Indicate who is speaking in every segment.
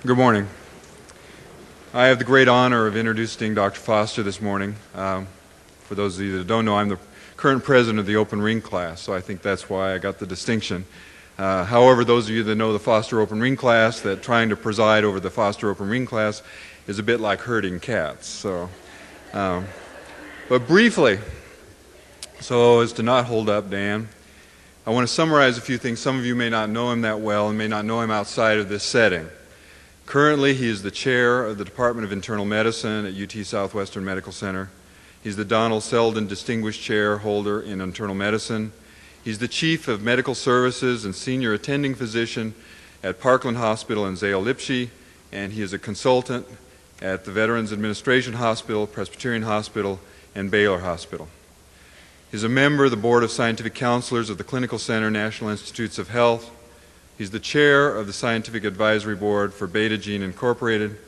Speaker 1: Good morning. I have the great honor of introducing Dr. Foster this morning. For those of you that don't know, I'm the current president of the Open Ring class, so I think that's why I got the distinction. However, those of you that know the Foster Open Ring class, that trying to preside over the Foster Open Ring class is a bit like herding cats. So, but briefly, so as to not hold up Dan, I want to summarize a few things. Some of you may not know him that well and may not know him outside of this setting. Currently, he is the chair of the Department of Internal Medicine at UT Southwestern Medical Center. He's the Donald Selden Distinguished Chair holder in Internal Medicine. He's the Chief of Medical Services and Senior Attending Physician at Parkland Hospital in Zale-Lipschi, and he is a consultant at the Veterans Administration Hospital, Presbyterian Hospital, and Baylor Hospital. He's a member of the Board of Scientific Counselors of the Clinical Center National Institutes of Health. He's the chair of the Scientific Advisory Board for Beta Gene Incorporated,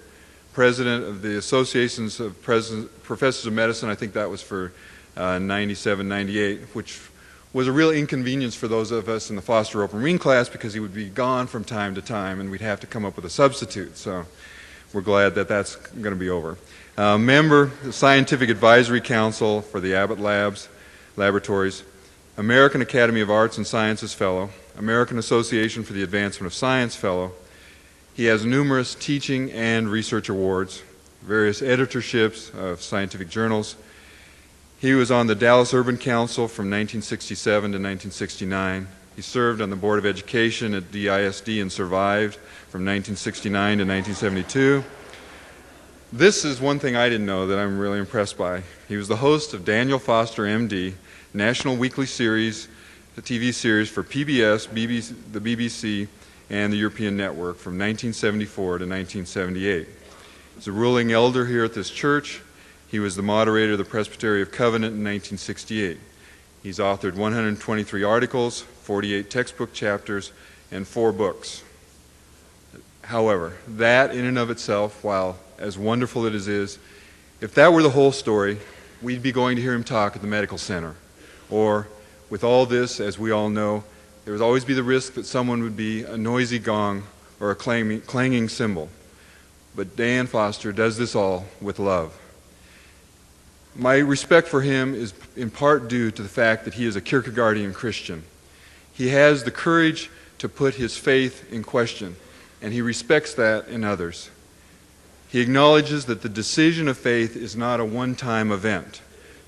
Speaker 1: president of the Associations of Professors of Medicine. I think that was for 97, 98, which was a real inconvenience for those of us in the Foster Open Ring class because he would be gone from time to time and we'd have to come up with a substitute. So we're glad that that's going to be over. Member of the Scientific Advisory Council for the Abbott Laboratories, American Academy of Arts and Sciences Fellow, American Association for the Advancement of Science Fellow. He has numerous teaching and research awards, various editorships of scientific journals. He was on the Dallas Urban Council from 1967 to 1969. He served on the Board of Education at DISD and survived from 1969 to 1972. This is one thing I didn't know that I'm really impressed by. He was the host of Daniel Foster, MD, National Weekly Series, the TV series for PBS, the BBC, and the European Network from 1974 to 1978. As a ruling elder here at this church, he was the moderator of the Presbyterian of Covenant in 1968. He's authored 123 articles, 48 textbook chapters, and 4 books. However, that in and of itself, while as wonderful as it is, if that were the whole story, we'd be going to hear him talk at the medical center. Or, with all this, as we all know, there would always be the risk that someone would be a noisy gong or a clanging cymbal. But Dan Foster does this all with love. My respect for him is in part due to the fact that he is a Kierkegaardian Christian. He has the courage to put his faith in question, and he respects that in others. He acknowledges that the decision of faith is not a one-time event,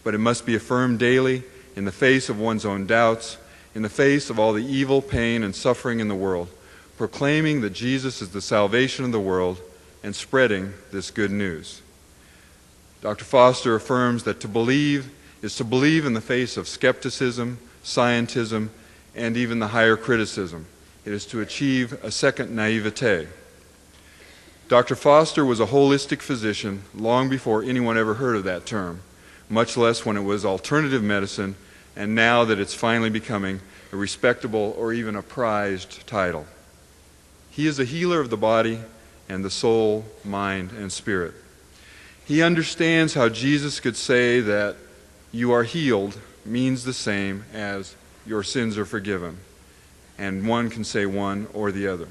Speaker 1: but it must be affirmed daily in the face of one's own doubts, in the face of all the evil, pain, and suffering in the world, proclaiming that Jesus is the salvation of the world and spreading this good news. Dr. Foster affirms that to believe is to believe in the face of skepticism, scientism, and even the higher criticism. It is to achieve a second naivete. Dr. Foster was a holistic physician long before anyone ever heard of that term, much less when it was alternative medicine, and now that it's finally becoming a respectable or even a prized title. He is a healer of the body and the soul, mind, and spirit. He understands how Jesus could say that you are healed means the same as your sins are forgiven, and one can say one or the other.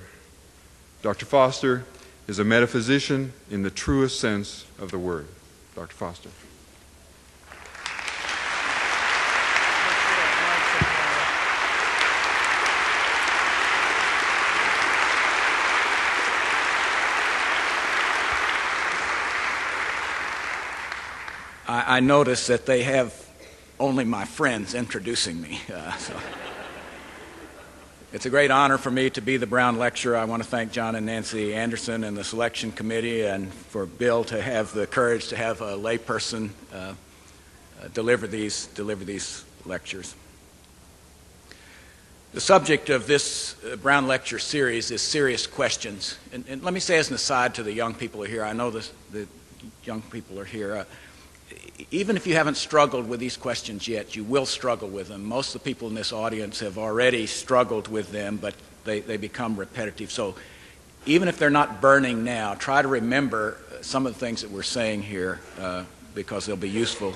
Speaker 1: Dr. Foster is a metaphysician in the truest sense of the word. Dr. Foster.
Speaker 2: I notice that they have only my friends introducing me. So it's a great honor for me to be the Brown Lecturer. I want to thank John and Nancy Anderson and the selection committee, and for Bill to have the courage to have a layperson deliver these lectures. The subject of this Brown Lecture series is serious questions. And let me say as an aside to the young people who are here, I know the young people are here, even if you haven't struggled with these questions yet, you will struggle with them. Most of the people in this audience have already struggled with them, but they become repetitive. So even if they're not burning now, try to remember some of the things that we're saying here because they'll be useful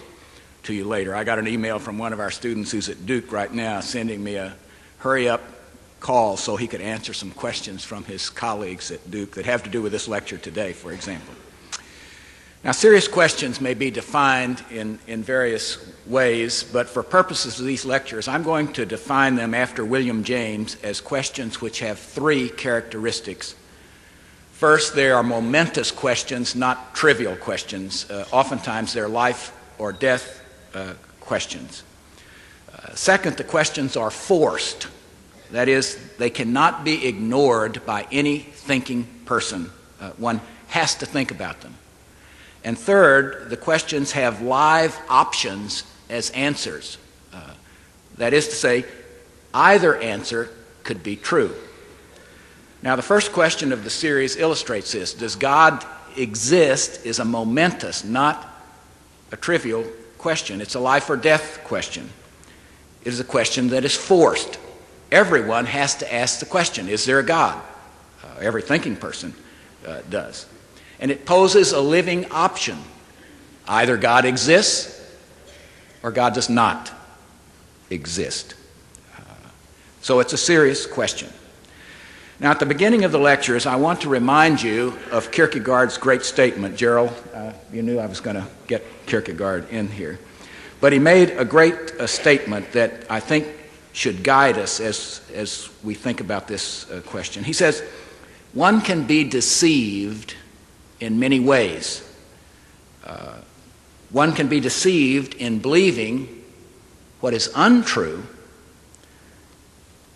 Speaker 2: to you later. I got an email from one of our students who's at Duke right now sending me a hurry up call so he could answer some questions from his colleagues at Duke that have to do with this lecture today, for example. Now, serious questions may be defined in various ways, but for purposes of these lectures, I'm going to define them after William James as questions which have three characteristics. First, they are momentous questions, not trivial questions. Oftentimes, they're life or death questions. Second, the questions are forced. That is, they cannot be ignored by any thinking person. One has to think about them. And third, the questions have live options as answers. That is to say, either answer could be true. Now, the first question of the series illustrates this. Does God exist is a momentous, not a trivial question. It's a life or death question. It is a question that is forced. Everyone has to ask the question, is there a God? Every thinking person does. And it poses a living option. Either God exists or God does not exist. So it's a serious question. Now, at the beginning of the lectures, I want to remind you of Kierkegaard's great statement. Gerald, you knew I was going to get Kierkegaard in here. But he made a great statement that I think should guide us as we think about this question. He says, one can be deceived in many ways. One can be deceived in believing what is untrue,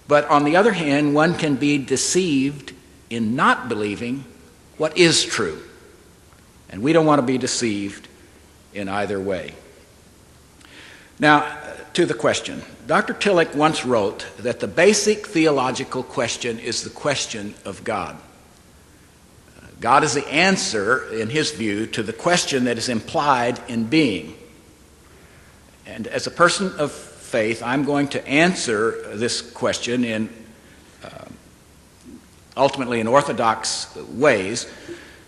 Speaker 2: but on the other hand, one can be deceived in not believing what is true. And we don't want to be deceived in either way. Now, to the question. Dr. Tillich once wrote that the basic theological question is the question of God. God is the answer, in his view, to the question that is implied in being. And as a person of faith, I'm going to answer this question in ultimately in orthodox ways,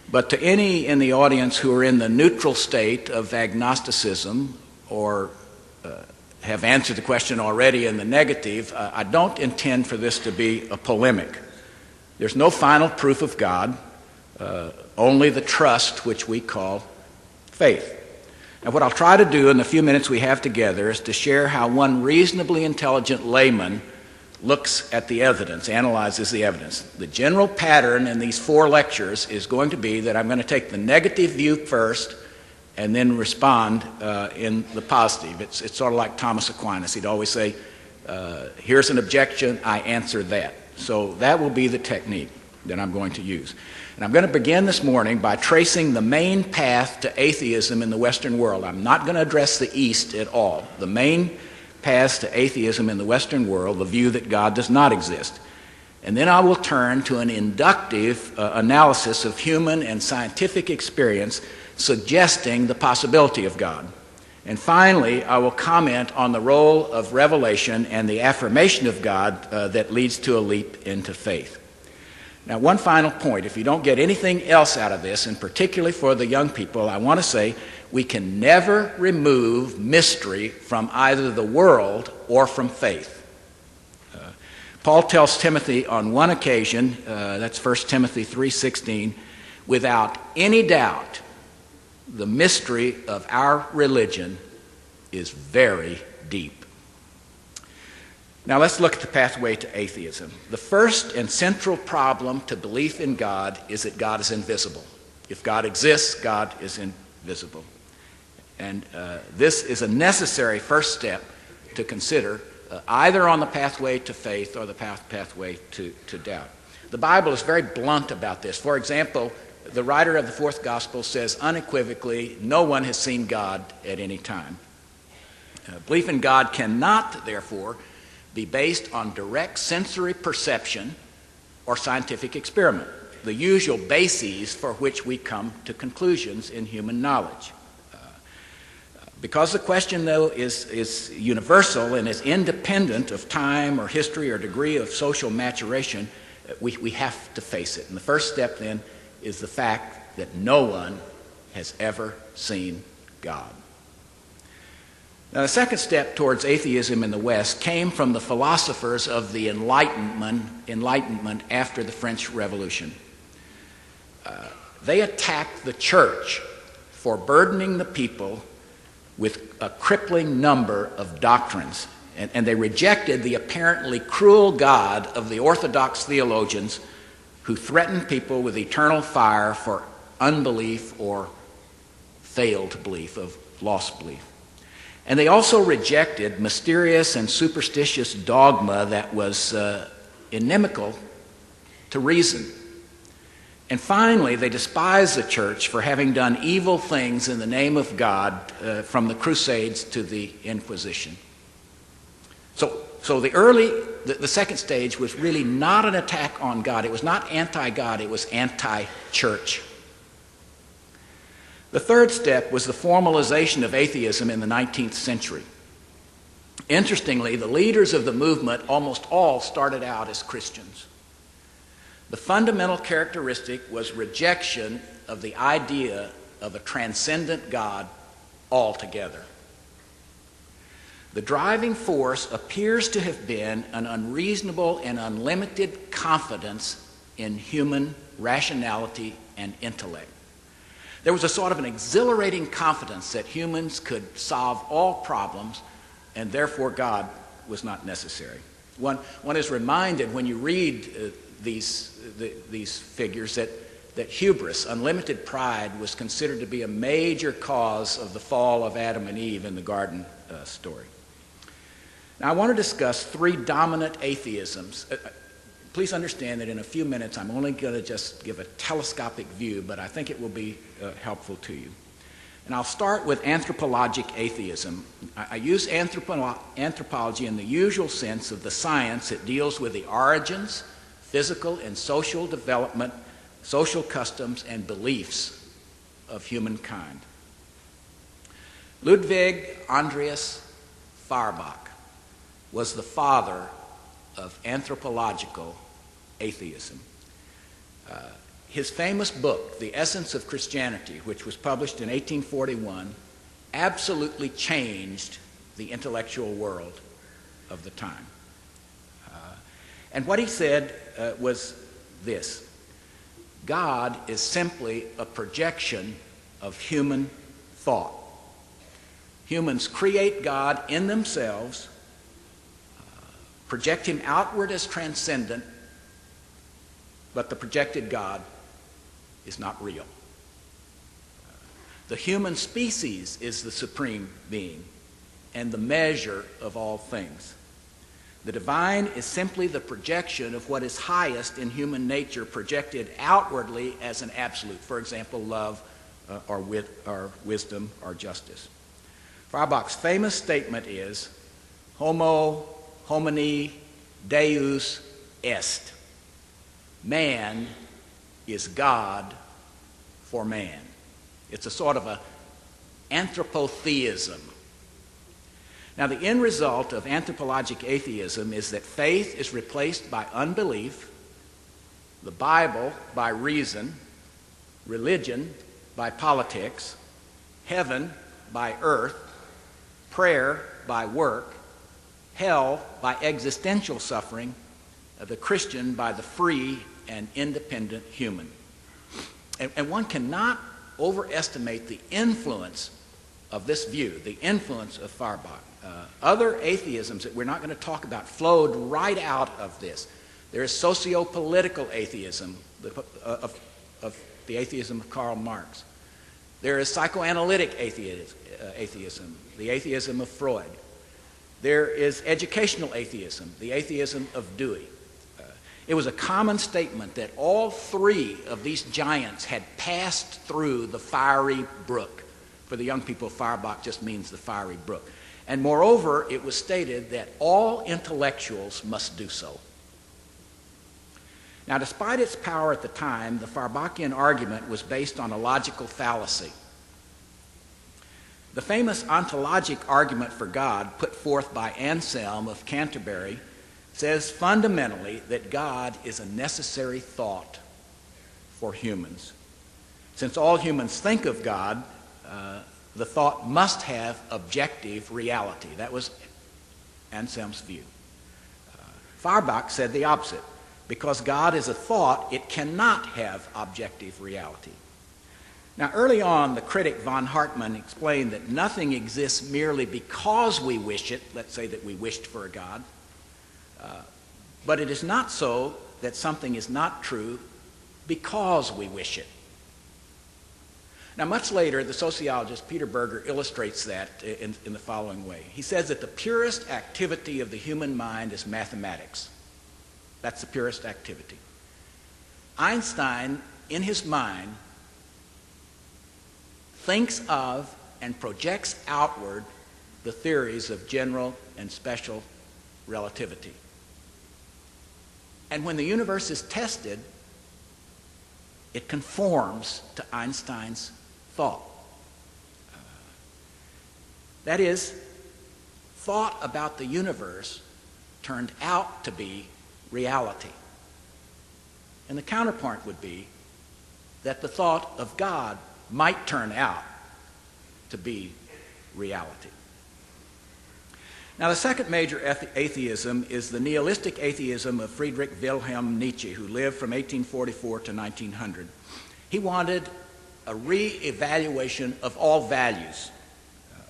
Speaker 2: but to any in the audience who are in the neutral state of agnosticism or have answered the question already in the negative, I don't intend for this to be a polemic. There's no final proof of God, only the trust which we call faith. Now, what I'll try to do in the few minutes we have together is to share how one reasonably intelligent layman looks at the evidence, analyzes the evidence. The general pattern in these 4 lectures is going to be that I'm going to take the negative view first and then respond in the positive. It's sort of like Thomas Aquinas. He'd always say, here's an objection, I answer that. So that will be the technique that I'm going to use. And I'm going to begin this morning by tracing the main path to atheism in the Western world. I'm not going to address the East at all. The main path to atheism in the Western world, the view that God does not exist. And then I will turn to an inductive analysis of human and scientific experience suggesting the possibility of God. And finally, I will comment on the role of revelation and the affirmation of God that leads to a leap into faith. Now, one final point. If you don't get anything else out of this, and particularly for the young people, I want to say we can never remove mystery from either the world or from faith. Paul tells Timothy on one occasion, that's 1 Timothy 3:16, without any doubt, the mystery of our religion is very deep. Now let's look at the pathway to atheism. The first and central problem to belief in God is that God is invisible. If God exists, God is invisible. And this is a necessary first step to consider either on the pathway to faith or the pathway to doubt. The Bible is very blunt about this. For example, the writer of the 4th Gospel says unequivocally, no one has seen God at any time. Belief in God cannot, therefore, be based on direct sensory perception or scientific experiment, the usual bases for which we come to conclusions in human knowledge. Because the question, though, is universal and is independent of time or history or degree of social maturation, we have to face it. And the first step, then, is the fact that no one has ever seen God. Now, the second step towards atheism in the West came from the philosophers of the Enlightenment after the French Revolution. They attacked the church for burdening the people with a crippling number of doctrines, and they rejected the apparently cruel God of the Orthodox theologians who threatened people with eternal fire for unbelief or failed belief, of lost belief. And they also rejected mysterious and superstitious dogma that was inimical to reason. And finally, they despised the church for having done evil things in the name of God, from the Crusades to the Inquisition. So the second stage was really not an attack on God. It was not anti-God, it was anti-church. The third step was the formalization of atheism in the 19th century. Interestingly, the leaders of the movement almost all started out as Christians. The fundamental characteristic was rejection of the idea of a transcendent God altogether. The driving force appears to have been an unreasonable and unlimited confidence in human rationality and intellect. There was a sort of an exhilarating confidence that humans could solve all problems, and therefore God was not necessary. One is reminded when you read these figures that hubris, unlimited pride, was considered to be a major cause of the fall of Adam and Eve in the garden story. Now I want to discuss three dominant atheisms. Please understand that in a few minutes I'm only going to just give a telescopic view, but I think it will be helpful to you. And I'll start with anthropologic atheism. I use anthropology in the usual sense of the science that deals with the origins, physical and social development, social customs, and beliefs of humankind. Ludwig Andreas Feuerbach was the father of anthropological atheism. His famous book, The Essence of Christianity, which was published in 1841, absolutely changed the intellectual world of the time. And what he said was this: God is simply a projection of human thought. Humans create God in themselves, project him outward as transcendent, but the projected God is not real. The human species is the supreme being and the measure of all things. The divine is simply the projection of what is highest in human nature, projected outwardly as an absolute. For example, love or wisdom or justice. Feuerbach's famous statement is, Homo homini Deus est. Man is God for man. It's a sort of a anthropotheism. Now, the end result of anthropologic atheism is that faith is replaced by unbelief, the Bible by reason, religion by politics, heaven by earth, prayer by work, hell by existential suffering, the Christian by the free and independent human. And one cannot overestimate the influence of this view, the influence of Feuerbach. Other atheisms that we're not going to talk about flowed right out of this. There is socio-political atheism, of the atheism of Karl Marx. There is psychoanalytic atheism, the atheism of Freud. There is educational atheism, the atheism of Dewey. It was a common statement that all three of these giants had passed through the fiery brook. For the young people, Feuerbach just means the fiery brook. And moreover, it was stated that all intellectuals must do so. Now, despite its power at the time, the Feuerbachian argument was based on a logical fallacy. The famous ontologic argument for God put forth by Anselm of Canterbury says fundamentally that God is a necessary thought for humans. Since all humans think of God, the thought must have objective reality. That was Anselm's view. Feuerbach said the opposite. Because God is a thought, it cannot have objective reality. Now, early on, the critic von Hartmann explained that nothing exists merely because we wish it. Let's say that we wished for a God. But it is not so that something is not true because we wish it. Now, much later, the sociologist Peter Berger illustrates that in the following way. He says that the purest activity of the human mind is mathematics. That's the purest activity. Einstein, in his mind, thinks of and projects outward the theories of general and special relativity. And when the universe is tested, it conforms to Einstein's thought. That is, thought about the universe turned out to be reality. And the counterpart would be that the thought of God might turn out to be reality. Now, the second major atheism is the nihilistic atheism of Friedrich Wilhelm Nietzsche, who lived from 1844 to 1900. He wanted a re-evaluation of all values.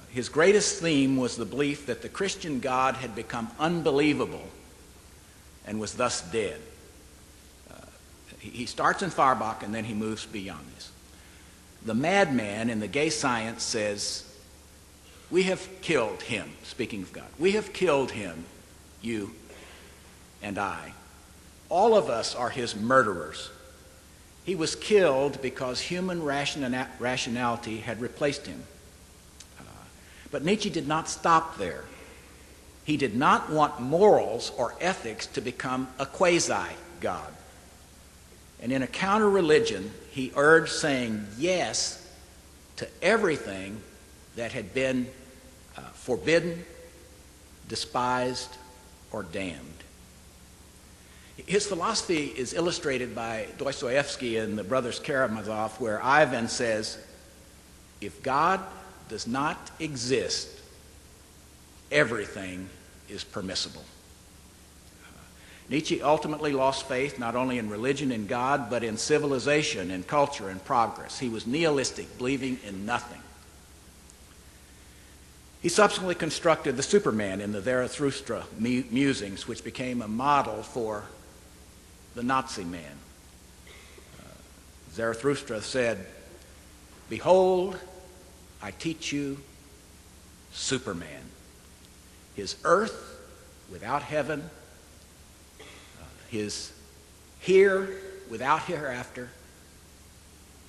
Speaker 2: His greatest theme was the belief that the Christian God had become unbelievable and was thus dead. He starts in Feuerbach and then he moves beyond this. The madman in the gay science says, we have killed him, speaking of God. We have killed him, you and I. All of us are his murderers. He was killed because human rationality had replaced him. But Nietzsche did not stop there. He did not want morals or ethics to become a quasi-God. And in a counter-religion, he urged saying yes to everything that had been forbidden, despised, or damned. His philosophy is illustrated by Dostoevsky and the brothers Karamazov, where Ivan says, if God does not exist, everything is permissible. Nietzsche ultimately lost faith not only in religion and God, but in civilization and culture and progress. He was nihilistic, believing in nothing. He subsequently constructed the Superman in the Zarathustra musings, which became a model for the Nazi man. Zarathustra said, behold, I teach you Superman. His earth without heaven, his here without hereafter,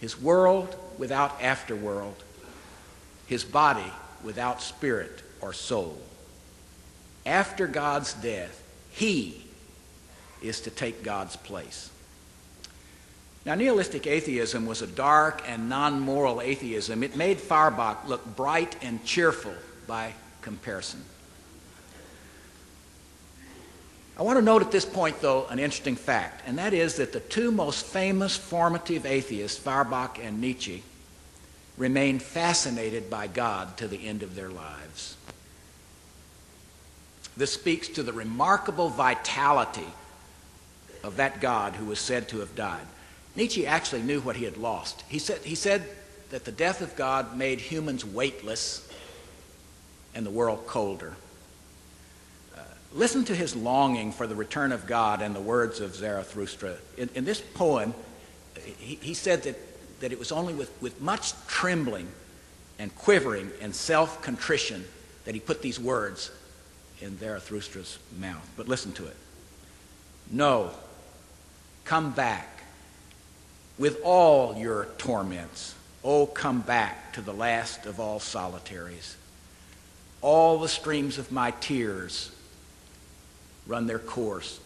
Speaker 2: his world without afterworld, his body without spirit or soul. After God's death, he is to take God's place. Now, nihilistic atheism was a dark and non-moral atheism. It made Feuerbach look bright and cheerful by comparison. I want to note at this point, though, an interesting fact, and that is that the two most famous formative atheists, Feuerbach and Nietzsche, remained fascinated by God to the end of their lives. This speaks to the remarkable vitality of that God who was said to have died. Nietzsche actually knew what he had lost. He said that the death of God made humans weightless and the world colder. Listen to his longing for the return of God and the words of Zarathustra. In this poem, he said that it was only with much trembling and quivering and self-contrition that he put these words in Zarathustra's mouth. But listen to it. No, come back with all your torments. Oh, come back to the last of all solitaries. All the streams of my tears run their course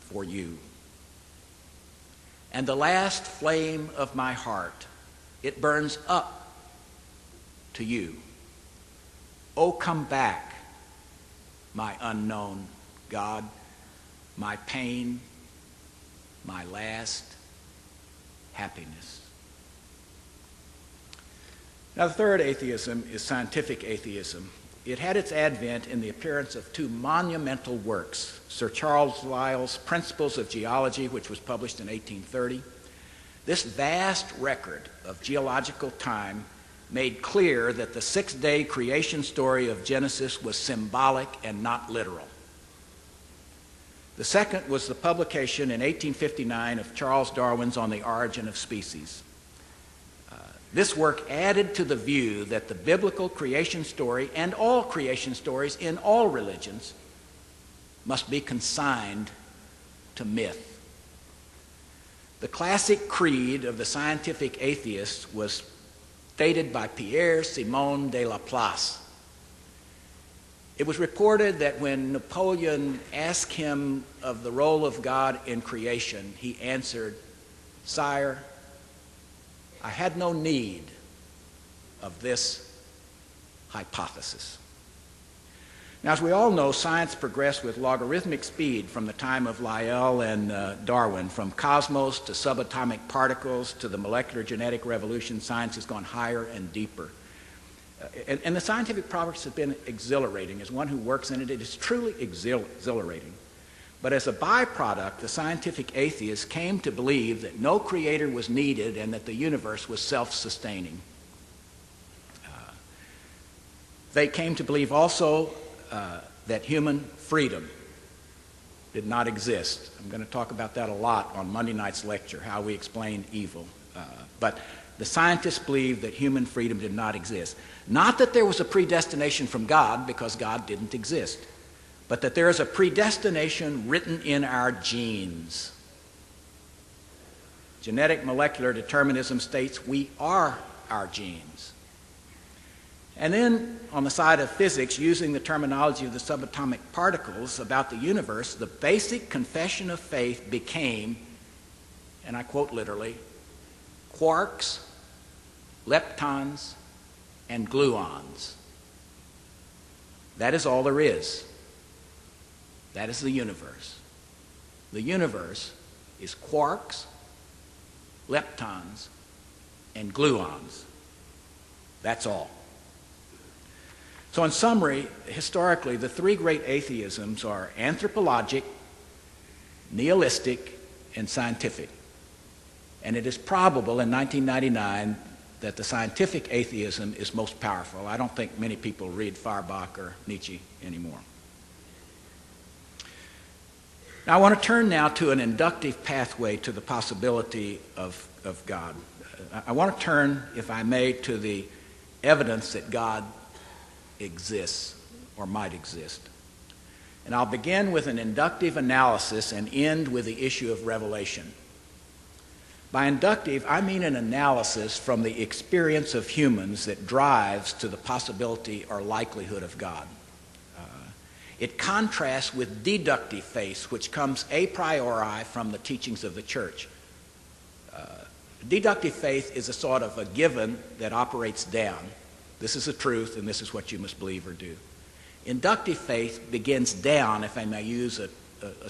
Speaker 2: for you. And the last flame of my heart, it burns up to you. Oh, come back, my unknown God, my pain, my last happiness. Now, the third atheism is scientific atheism. It had its advent in the appearance of two monumental works, Sir Charles Lyell's Principles of Geology, which was published in 1830. This vast record of geological time made clear that the six-day creation story of Genesis was symbolic and not literal. The second was the publication in 1859 of Charles Darwin's On the Origin of Species. This work added to the view that the biblical creation story and all creation stories in all religions must be consigned to myth. The classic creed of the scientific atheists was stated by Pierre-Simon de Laplace. It was reported that when Napoleon asked him of the role of God in creation, he answered, "Sire, I had no need of this hypothesis." Now, as we all know, science progressed with logarithmic speed from the time of Lyell and Darwin. From cosmos to subatomic particles to the molecular genetic revolution, science has gone higher and deeper. And the scientific progress has been exhilarating. As one who works in it, it is truly exhilarating. But as a byproduct, the scientific atheists came to believe that no creator was needed and that the universe was self-sustaining. They came to believe also that human freedom did not exist. I'm going to talk about that a lot on Monday night's lecture, how we explain evil. But the scientists believed that human freedom did not exist. Not that there was a predestination from God, because God didn't exist, but that there is a predestination written in our genes. Genetic molecular determinism states we are our genes. And then, on the side of physics, using the terminology of the subatomic particles about the universe, the basic confession of faith became, and I quote literally, quarks, leptons, and gluons. That is all there is. That is the universe. The universe is quarks, leptons, and gluons. That's all. So in summary, historically, the three great atheisms are anthropologic, nihilistic, and scientific. And it is probable in 1999 that the scientific atheism is most powerful. I don't think many people read Feuerbach or Nietzsche anymore. Now, I want to turn now to an inductive pathway to the possibility of God. I want to turn, if I may, to the evidence that God exists or might exist. And I'll begin with an inductive analysis and end with the issue of revelation. By inductive, I mean an analysis from the experience of humans that drives to the possibility or likelihood of God. It contrasts with deductive faith, which comes a priori from the teachings of the church. Deductive faith is a sort of a given that operates down. This is the truth, and this is what you must believe or do. Inductive faith begins down, if I may use a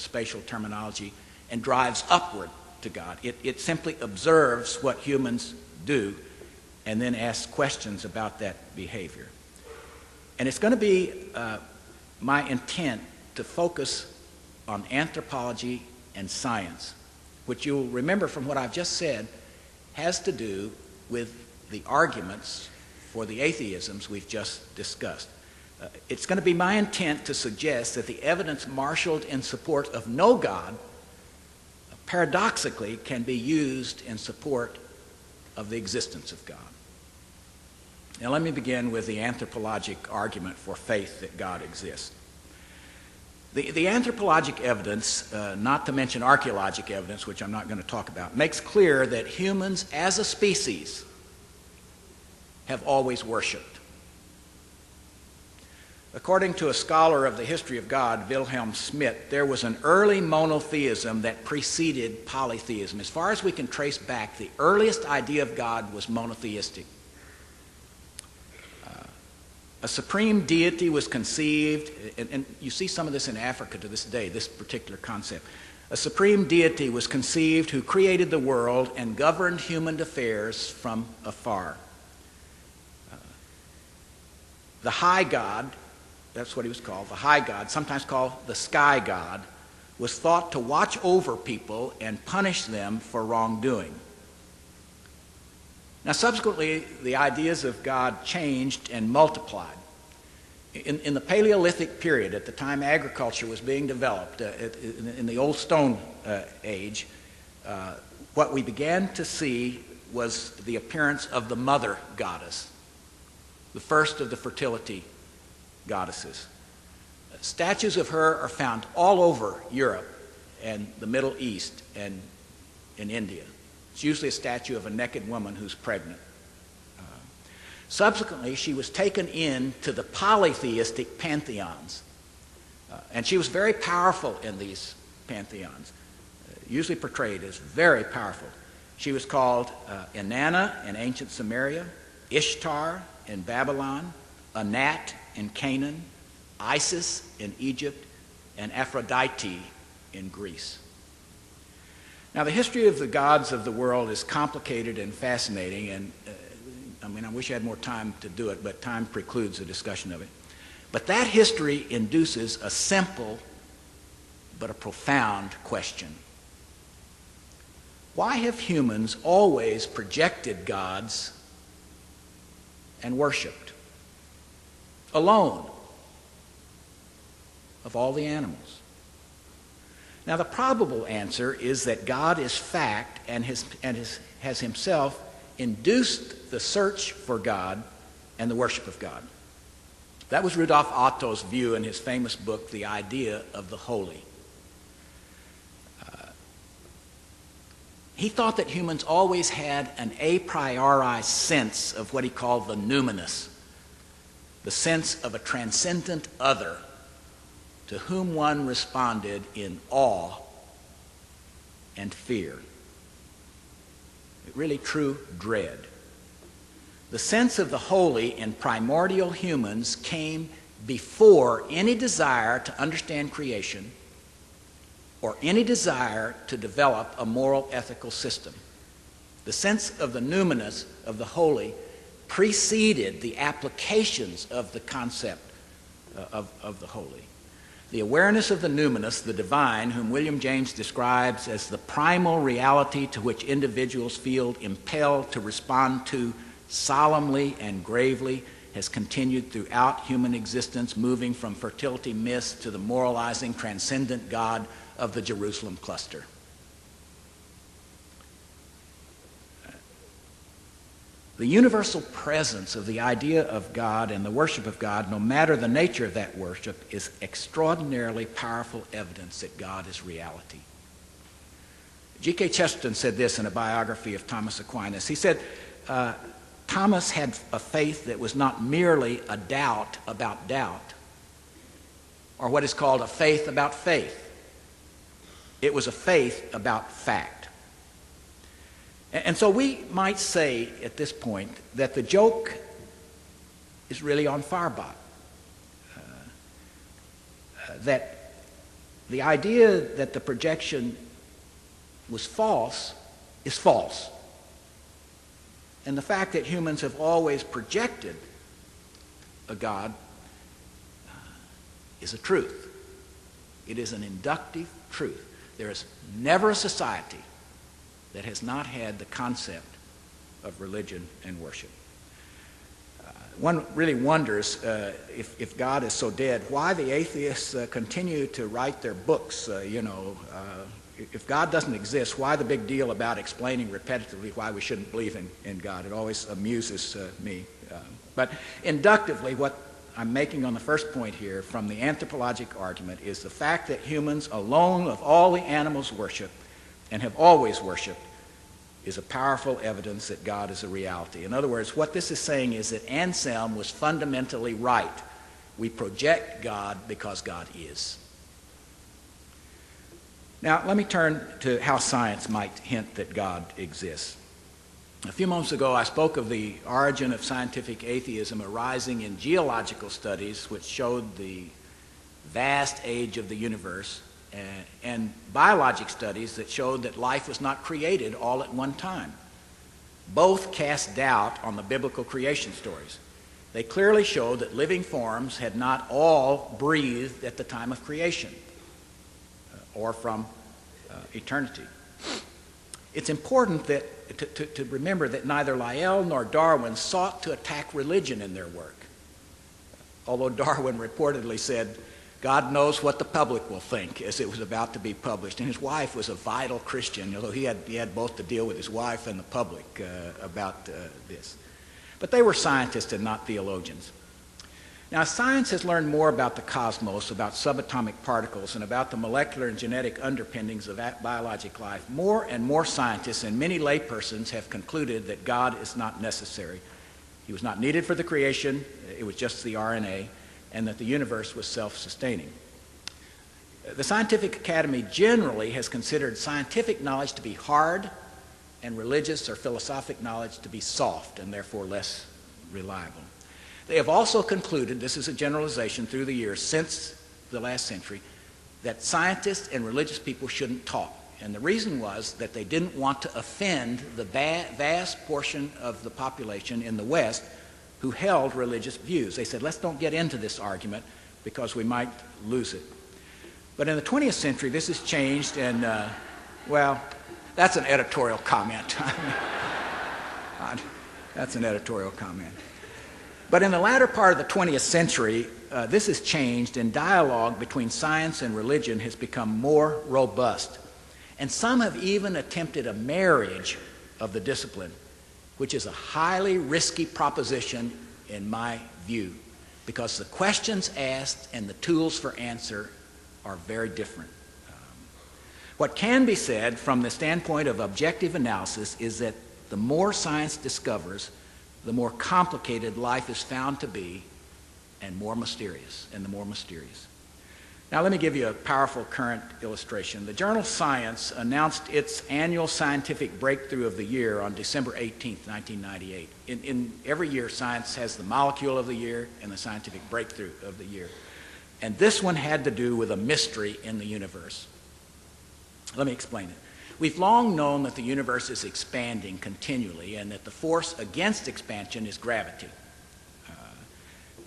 Speaker 2: spatial terminology, and drives upward to God. It simply observes what humans do and then asks questions about that behavior. And it's going to be my intent to focus on anthropology and science, which you'll remember from what I've just said has to do with the arguments for the atheisms we've just discussed. It's going to be my intent to suggest that the evidence marshaled in support of no God paradoxically can be used in support of the existence of God. Now let me begin with the anthropologic argument for faith that God exists. The anthropologic evidence, not to mention archaeologic evidence, which I'm not going to talk about, makes clear that humans as a species have always worshipped. According to a scholar of the history of God, Wilhelm Schmidt, there was an early monotheism that preceded polytheism. As far as we can trace back, the earliest idea of God was monotheistic. A supreme deity was conceived, and you see some of this in Africa to this day, this particular concept. A supreme deity was conceived who created the world and governed human affairs from afar. the high god, that's what he was called, the high god, sometimes called the sky god, was thought to watch over people and punish them for wrongdoing. Now, subsequently, the ideas of God changed and multiplied. In the Paleolithic period, at the time agriculture was being developed, in the Old Stone Age, what we began to see was the appearance of the mother goddess, the first of the fertility goddesses. Statues of her are found all over Europe and the Middle East and in India. It's usually a statue of a naked woman who's pregnant. Subsequently, she was taken into the polytheistic pantheons, and she was very powerful in these pantheons, usually portrayed as very powerful. She was called Inanna in ancient Samaria, Ishtar in Babylon, Anat in Canaan, Isis in Egypt, and Aphrodite in Greece. Now, the history of the gods of the world is complicated and fascinating, and I wish I had more time to do it, but time precludes a discussion of it. But that history induces a simple but a profound question. Why have humans always projected gods and worshipped alone of all the animals? Now, the probable answer is that God is fact and has himself induced the search for God and the worship of God. That was Rudolf Otto's view in his famous book, The Idea of the Holy. He thought that humans always had an a priori sense of what he called the numinous, the sense of a transcendent other to whom one responded in awe and fear. Really true dread. The sense of the holy in primordial humans came before any desire to understand creation or any desire to develop a moral ethical system. The sense of the numinous, of the holy, preceded the applications of the concept of the holy. The awareness of the numinous, the divine, whom William James describes as the primal reality to which individuals feel impelled to respond to solemnly and gravely, has continued throughout human existence, moving from fertility myths to the moralizing, transcendent God of the Jerusalem cluster. The universal presence of the idea of God and the worship of God, no matter the nature of that worship, is extraordinarily powerful evidence that God is reality. G.K. Chesterton said this in a biography of Thomas Aquinas. He said, Thomas had a faith that was not merely a doubt about doubt, or what is called a faith about faith. It was a faith about fact. And so we might say at this point that the joke is really on Farbach. That the idea that the projection was false is false. And the fact that humans have always projected a God is a truth. It is an inductive truth. There is never a society that has not had the concept of religion and worship. One really wonders if God is so dead, why the atheists continue to write their books. If God doesn't exist, why the big deal about explaining repetitively why we shouldn't believe in God? It always amuses me. But inductively, what I'm making on the first point here from the anthropologic argument is the fact that humans alone of all the animals worship and have always worshipped is a powerful evidence that God is a reality. In other words, what this is saying is that Anselm was fundamentally right. We project God because God is. Now, let me turn to how science might hint that God exists. A few moments ago, I spoke of the origin of scientific atheism arising in geological studies which showed the vast age of the universe, and biologic studies that showed that life was not created all at one time. Both cast doubt on the biblical creation stories. They clearly show that living forms had not all breathed at the time of creation or from eternity. It's important that to remember that neither Lyell nor Darwin sought to attack religion in their work. Although Darwin reportedly said, God knows what the public will think, as it was about to be published. And his wife was a vital Christian, although he had both to deal with his wife and the public about this. But they were scientists and not theologians. Now, as science has learned more about the cosmos, about subatomic particles, and about the molecular and genetic underpinnings of biologic life, more and more scientists and many laypersons have concluded that God is not necessary. He was not needed for the creation, it was just the RNA, and that the universe was self-sustaining. The Scientific Academy generally has considered scientific knowledge to be hard and religious or philosophic knowledge to be soft and therefore less reliable. They have also concluded, this is a generalization through the years since the last century, that scientists and religious people shouldn't talk. And the reason was that they didn't want to offend the vast portion of the population in the West who held religious views. They said, let's don't get into this argument because we might lose it. But in the 20th century, this has changed, and, well, that's an editorial comment. That's an editorial comment. But in the latter part of the 20th century, this has changed, and dialogue between science and religion has become more robust. And some have even attempted a marriage of the discipline, which is a highly risky proposition in my view, because the questions asked and the tools for answer are very different. What can be said from the standpoint of objective analysis is that the more science discovers, the more complicated life is found to be, and more mysterious, and the more mysterious. Now let me give you a powerful current illustration. The journal Science announced its annual scientific breakthrough of the year on December 18th, 1998. In every year, Science has the molecule of the year and the scientific breakthrough of the year. And this one had to do with a mystery in the universe. Let me explain it. We've long known that the universe is expanding continually and that the force against expansion is gravity.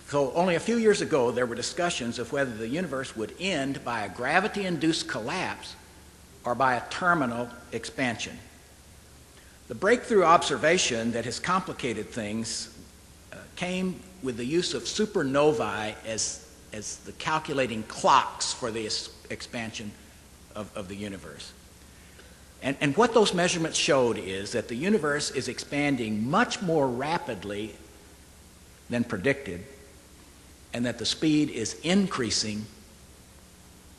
Speaker 2: So only a few years ago, there were discussions of whether the universe would end by a gravity-induced collapse or by a terminal expansion. The breakthrough observation that has complicated things came with the use of supernovae as the calculating clocks for the expansion of the universe. And what those measurements showed is that the universe is expanding much more rapidly than predicted, and that the speed is increasing,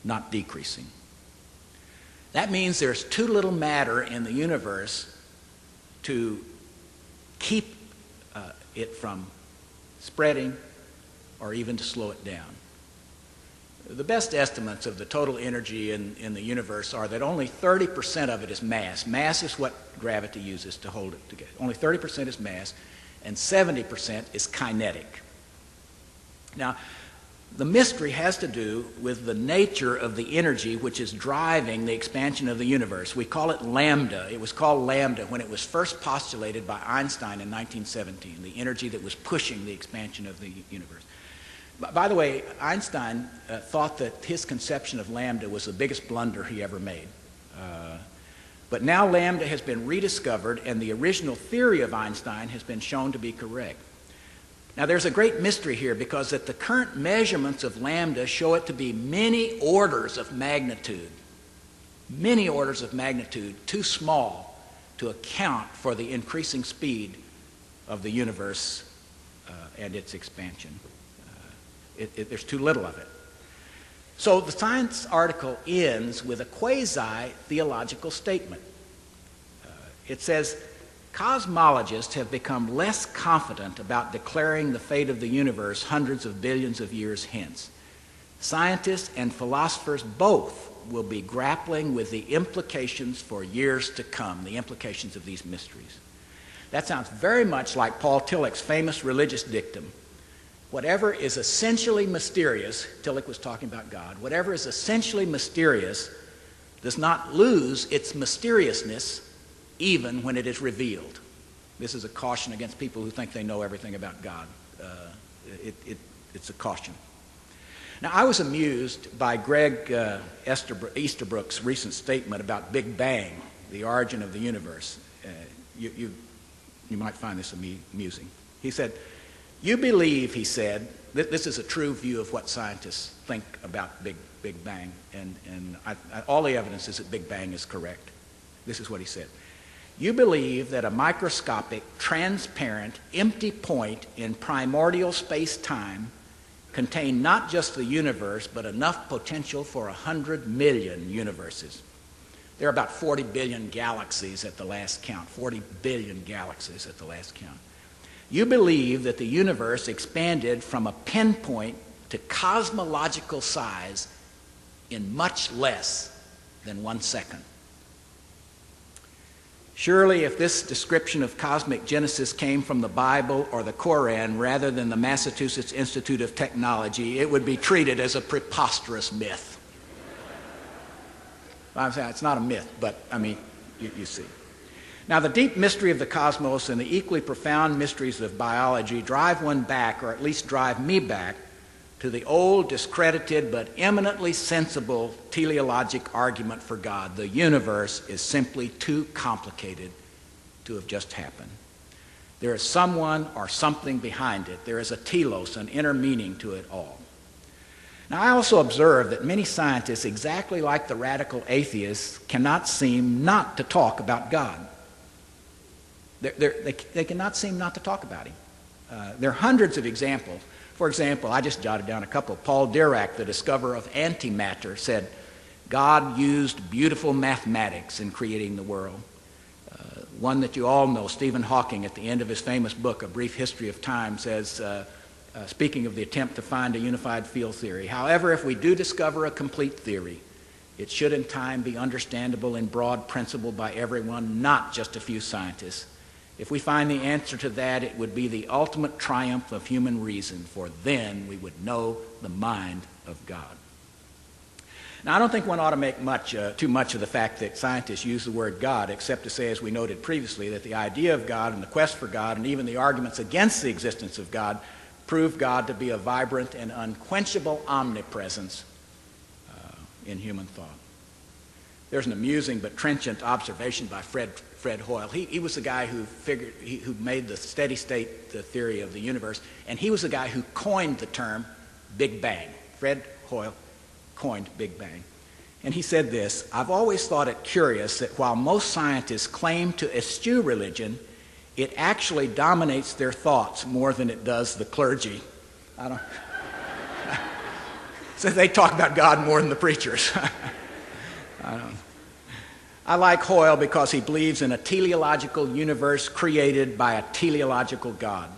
Speaker 2: not decreasing. That means there's too little matter in the universe to keep it from spreading or even to slow it down. The best estimates of the total energy in the universe are that only 30% of it is mass. Mass is what gravity uses to hold it together. Only 30% is mass, and 70% is kinetic. Now, the mystery has to do with the nature of the energy which is driving the expansion of the universe. We call it lambda. It was called lambda when it was first postulated by Einstein in 1917, the energy that was pushing the expansion of the universe. By the way, Einstein thought that his conception of lambda was the biggest blunder he ever made. But now lambda has been rediscovered, and the original theory of Einstein has been shown to be correct. Now, there's a great mystery here because that the current measurements of lambda show it to be many orders of magnitude too small to account for the increasing speed of the universe and its expansion. There's too little of it. So the Science article ends with a quasi-theological statement. It says, cosmologists have become less confident about declaring the fate of the universe hundreds of billions of years hence. Scientists and philosophers both will be grappling with the implications for years to come, the implications of these mysteries. That sounds very much like Paul Tillich's famous religious dictum. Whatever is essentially mysterious, Tillich was talking about God, whatever is essentially mysterious does not lose its mysteriousness even when it is revealed. This is a caution against people who think they know everything about God. it's a caution. Now, I was amused by Greg Easterbrook's recent statement about Big Bang, the origin of the universe. You might find this amusing. He said, "You believe," he said, this is a true view of what scientists think about Big Bang, and all the evidence is that Big Bang is correct. This is what he said. "You believe that a microscopic, transparent, empty point in primordial space-time contained not just the universe, but enough potential for 100 million universes. There are about 40 billion galaxies at the last count, 40 billion galaxies at the last count. You believe that the universe expanded from a pinpoint to cosmological size in much less than 1 second. Surely, if this description of cosmic genesis came from the Bible or the Koran rather than the Massachusetts Institute of Technology, it would be treated as a preposterous myth." I'm saying it's not a myth, but I mean, you see. Now, the deep mystery of the cosmos and the equally profound mysteries of biology drive one back, or at least drive me back, to the old, discredited, but eminently sensible teleologic argument for God. The universe is simply too complicated to have just happened. There is someone or something behind it. There is a telos, an inner meaning to it all. Now, I also observe that many scientists, exactly like the radical atheists, cannot seem not to talk about God. They cannot seem not to talk about him. There are hundreds of examples. For example, I just jotted down a couple. Paul Dirac, the discoverer of antimatter, said, "God used beautiful mathematics in creating the world." One that you all know, Stephen Hawking, at the end of his famous book, A Brief History of Time, says, speaking of the attempt to find a unified field theory, "However, if we do discover a complete theory, it should in time be understandable in broad principle by everyone, not just a few scientists. If we find the answer to that, it would be the ultimate triumph of human reason, for then we would know the mind of God." Now, I don't think one ought to make too much of the fact that scientists use the word God, except to say, as we noted previously, that the idea of God and the quest for God and even the arguments against the existence of God prove God to be a vibrant and unquenchable omnipresence in human thought. There's an amusing but trenchant observation by Fred Hoyle. He was the guy who made the steady state the theory of the universe, and he was the guy who coined the term Big Bang. Fred Hoyle coined Big Bang. And he said this, "I've always thought it curious that while most scientists claim to eschew religion, it actually dominates their thoughts more than it does the clergy." So they talk about God more than the preachers. I like Hoyle because he believes in a teleological universe created by a teleological God.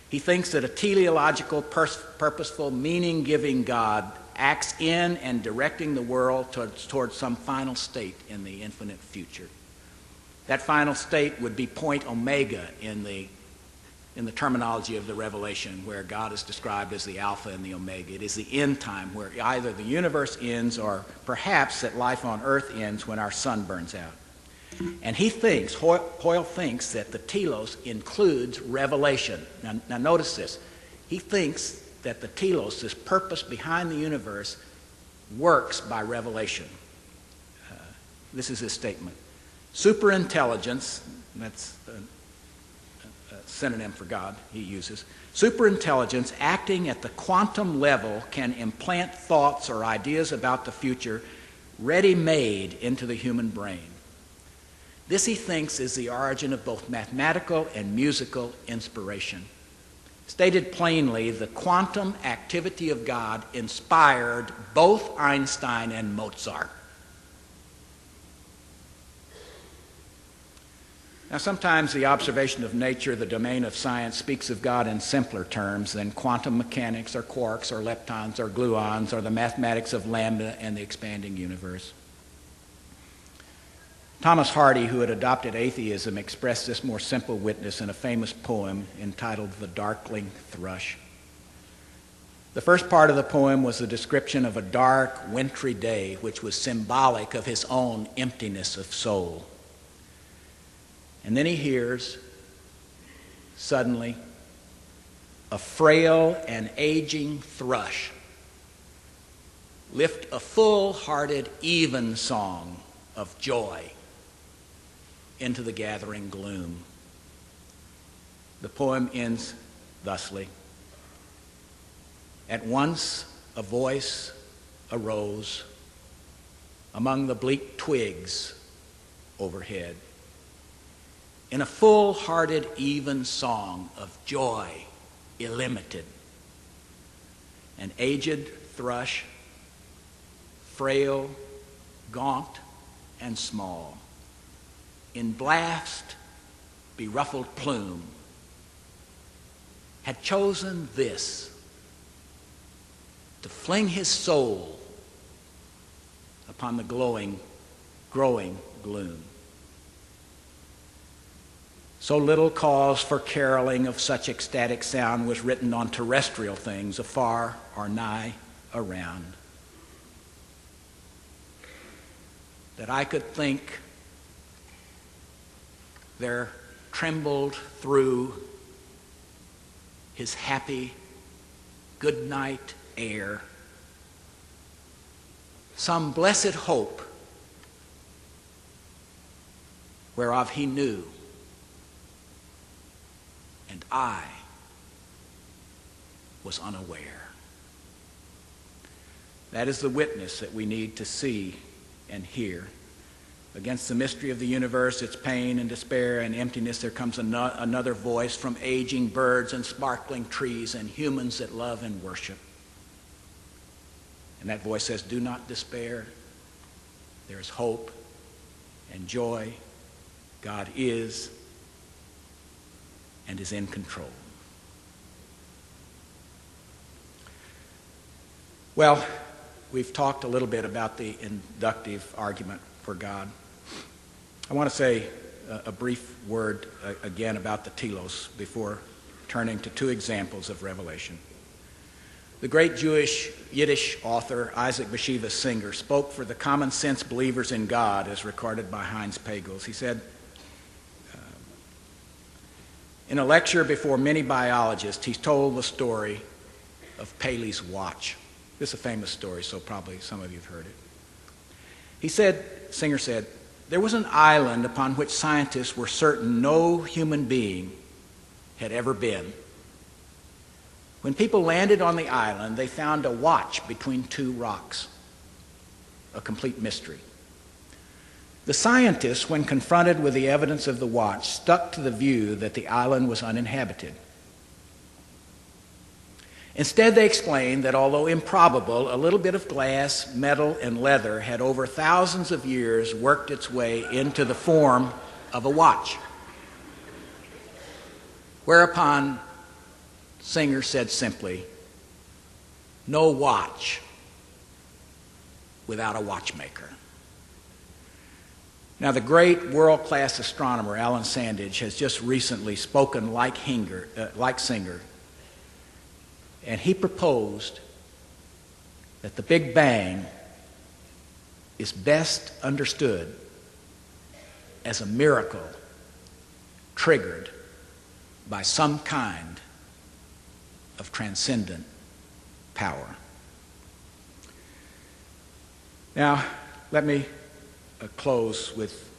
Speaker 2: He thinks that a teleological, purposeful, meaning-giving God acts in and directing the world towards some final state in the infinite future. That final state would be point omega in the terminology of the Revelation, where God is described as the Alpha and the Omega. It is the end time where either the universe ends or perhaps that life on earth ends when our sun burns out. And Hoyle thinks that the telos includes revelation. Now notice this. He thinks that the telos, this purpose behind the universe, works by revelation. This is his statement. Superintelligence, that's a synonym for God he uses, superintelligence acting at the quantum level can implant thoughts or ideas about the future ready-made into the human brain. This, he thinks, is the origin of both mathematical and musical inspiration. Stated plainly, the quantum activity of God inspired both Einstein and Mozart. Now, sometimes the observation of nature, the domain of science, speaks of God in simpler terms than quantum mechanics or quarks or leptons or gluons or the mathematics of lambda and the expanding universe. Thomas Hardy, who had adopted atheism, expressed this more simple witness in a famous poem entitled The Darkling Thrush. The first part of the poem was a description of a dark, wintry day, which was symbolic of his own emptiness of soul. And then he hears, suddenly, a frail and aging thrush lift a full-hearted evensong of joy into the gathering gloom. The poem ends thusly. At once a voice arose among the bleak twigs overhead in a full-hearted evensong of joy illimited. An aged thrush, frail, gaunt, and small, in blast beruffled plume, had chosen this, to fling his soul upon the growing gloom. So little cause for caroling of such ecstatic sound was written on terrestrial things afar or nigh around, that I could think there trembled through his happy good night air some blessed hope whereof he knew, and I was unaware. That is the witness that we need to see and hear. Against the mystery of the universe, its pain and despair and emptiness, there comes another voice from aging birds and sparkling trees and humans that love and worship. And that voice says, do not despair. There is hope and joy. God is and is in control. Well, we've talked a little bit about the inductive argument for God. I want to say a brief word again about the telos before turning to two examples of revelation. The great Jewish Yiddish author Isaac Bashevis Singer spoke for the common sense believers in God as recorded by Heinz Pagels. He said, in a lecture before many biologists, he told the story of Paley's watch. This is a famous story, so probably some of you have heard it. He said, Singer said, there was an island upon which scientists were certain no human being had ever been. When people landed on the island, they found a watch between two rocks, a complete mystery. The scientists, when confronted with the evidence of the watch, stuck to the view that the island was uninhabited. Instead, they explained that although improbable, a little bit of glass, metal, and leather had over thousands of years worked its way into the form of a watch. Whereupon Singer said simply, no watch without a watchmaker. Now, the great world-class astronomer Alan Sandage has just recently spoken like Singer, and he proposed that the Big Bang is best understood as a miracle triggered by some kind of transcendent power. Now, let me close with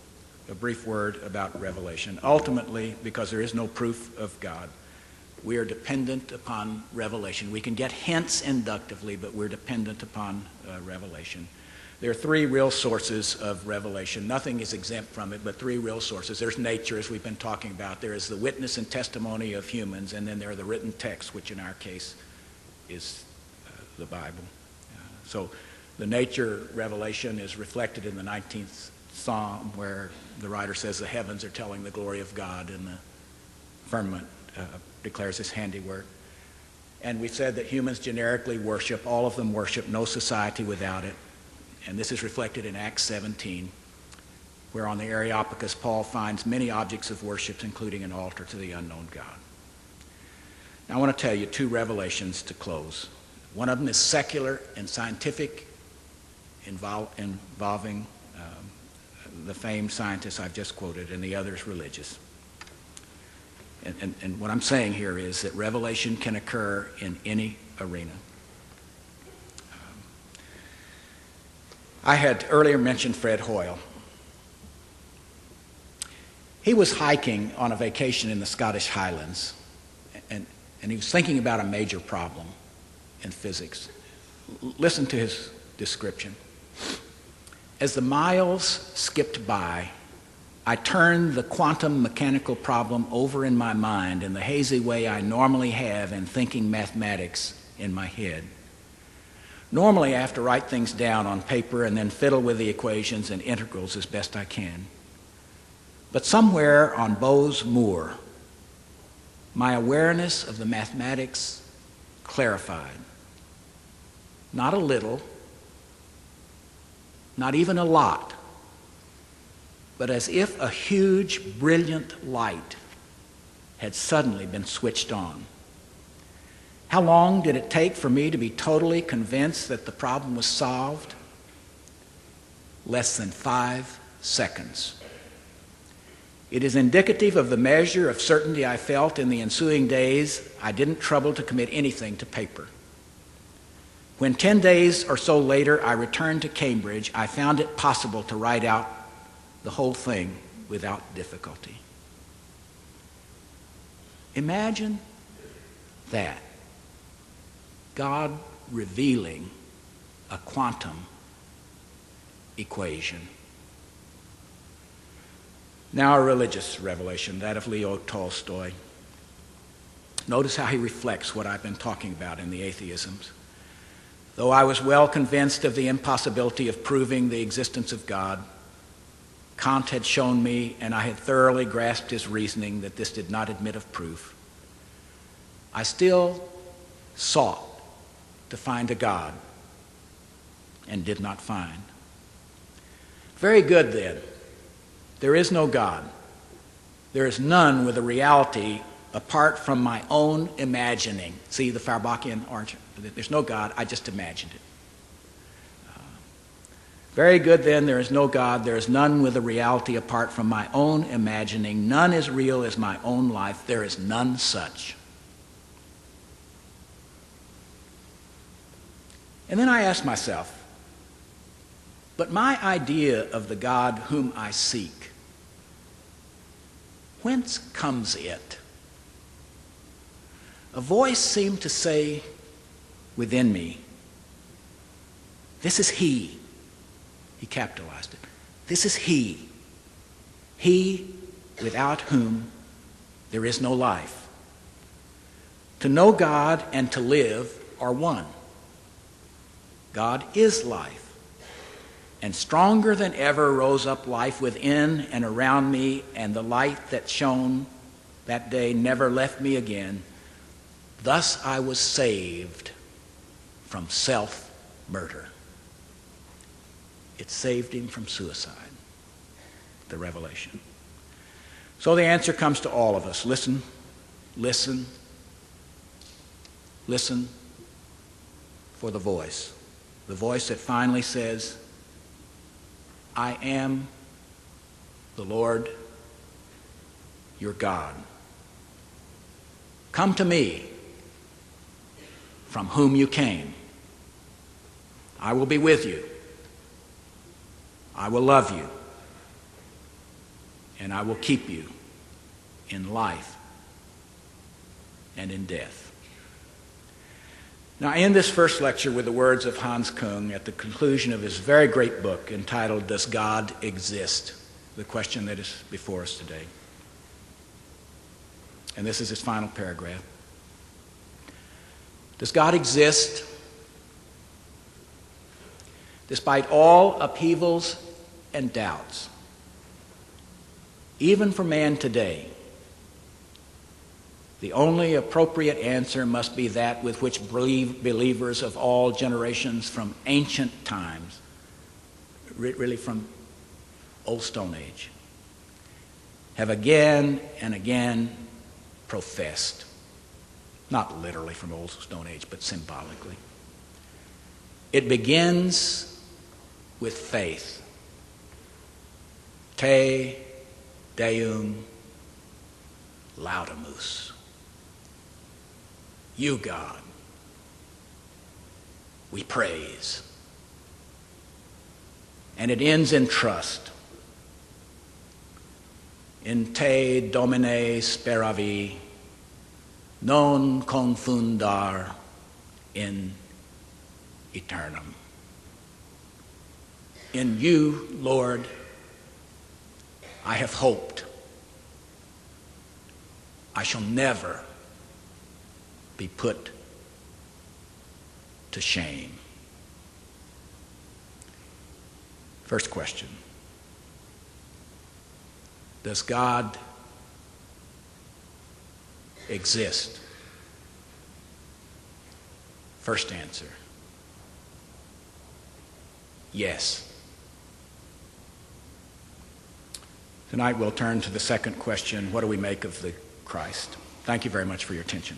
Speaker 2: a brief word about revelation. Ultimately, because there is no proof of God, we are dependent upon revelation. We can get hints inductively, but we're dependent upon revelation. There are three real sources of revelation. Nothing is exempt from it, but three real sources. There's nature, as we've been talking about. There is the witness and testimony of humans, and then there are the written texts, which in our case is the Bible. So the nature revelation is reflected in the 19th Psalm, where the writer says the heavens are telling the glory of God, and the firmament declares his handiwork. And we said that humans generically worship, all of them worship, no society without it. And this is reflected in Acts 17, where on the Areopagus Paul finds many objects of worship, including an altar to the unknown God. Now I want to tell you two revelations to close. One of them is secular and scientific, involving the famed scientists I've just quoted, and the other is religious. And what I'm saying here is that revelation can occur in any arena. I had earlier mentioned Fred Hoyle. He was hiking on a vacation in the Scottish Highlands, and he was thinking about a major problem in physics. Listen to his description. As the miles skipped by, I turned the quantum mechanical problem over in my mind in the hazy way I normally have in thinking mathematics in my head. Normally, I have to write things down on paper and then fiddle with the equations and integrals as best I can. But somewhere on Bowes Moor, my awareness of the mathematics clarified. Not a little, not even a lot, but as if a huge, brilliant light had suddenly been switched on. How long did it take for me to be totally convinced that the problem was solved? Less than 5 seconds. It is indicative of the measure of certainty I felt in the ensuing days. I didn't trouble to commit anything to paper. When 10 days or so later I returned to Cambridge, I found it possible to write out the whole thing without difficulty. Imagine that. God revealing a quantum equation. Now a religious revelation, that of Leo Tolstoy. Notice how he reflects what I've been talking about in the atheisms. Though I was well convinced of the impossibility of proving the existence of God, Kant had shown me, and I had thoroughly grasped his reasoning, that this did not admit of proof. I still sought to find a God and did not find. Very good then. There is no God. There is none with a reality apart from my own imagining. See the Feuerbachian arch? There's no God, I just imagined it. Very good then, there is no God. There is none with a reality apart from my own imagining. None as real as my own life. There is none such. And then I asked myself, but my idea of the God whom I seek, whence comes it? A voice seemed to say within me, this is He. He capitalized it. This is He. He without whom there is no life. To know God and to live are one. God is life. And stronger than ever rose up life within and around me, and the light that shone that day never left me again. Thus I was saved from self-murder. It saved him from suicide, the revelation. So the answer comes to all of us. Listen, listen, listen for the voice that finally says, I am the Lord your God. Come to me, from whom you came. I will be with you. I will love you. And I will keep you in life and in death. Now, I end this first lecture with the words of Hans Kung at the conclusion of his very great book entitled, Does God Exist? The question that is before us today. And this is his final paragraph. Does God exist? Despite all upheavals and doubts, even for man today, the only appropriate answer must be that with which believers of all generations from ancient times, really from Old Stone Age, have again and again professed. Not literally from Old Stone Age, but symbolically. It begins with faith. Te Deum Laudamus. You, God, we praise. And it ends in trust. In te domine speravi, non confundar in eternum. In you, Lord, I have hoped. I shall never be put to shame. First question. Does God exist? First answer. Yes. Tonight we'll turn to the second question. What do we make of the Christ? Thank you very much for your attention.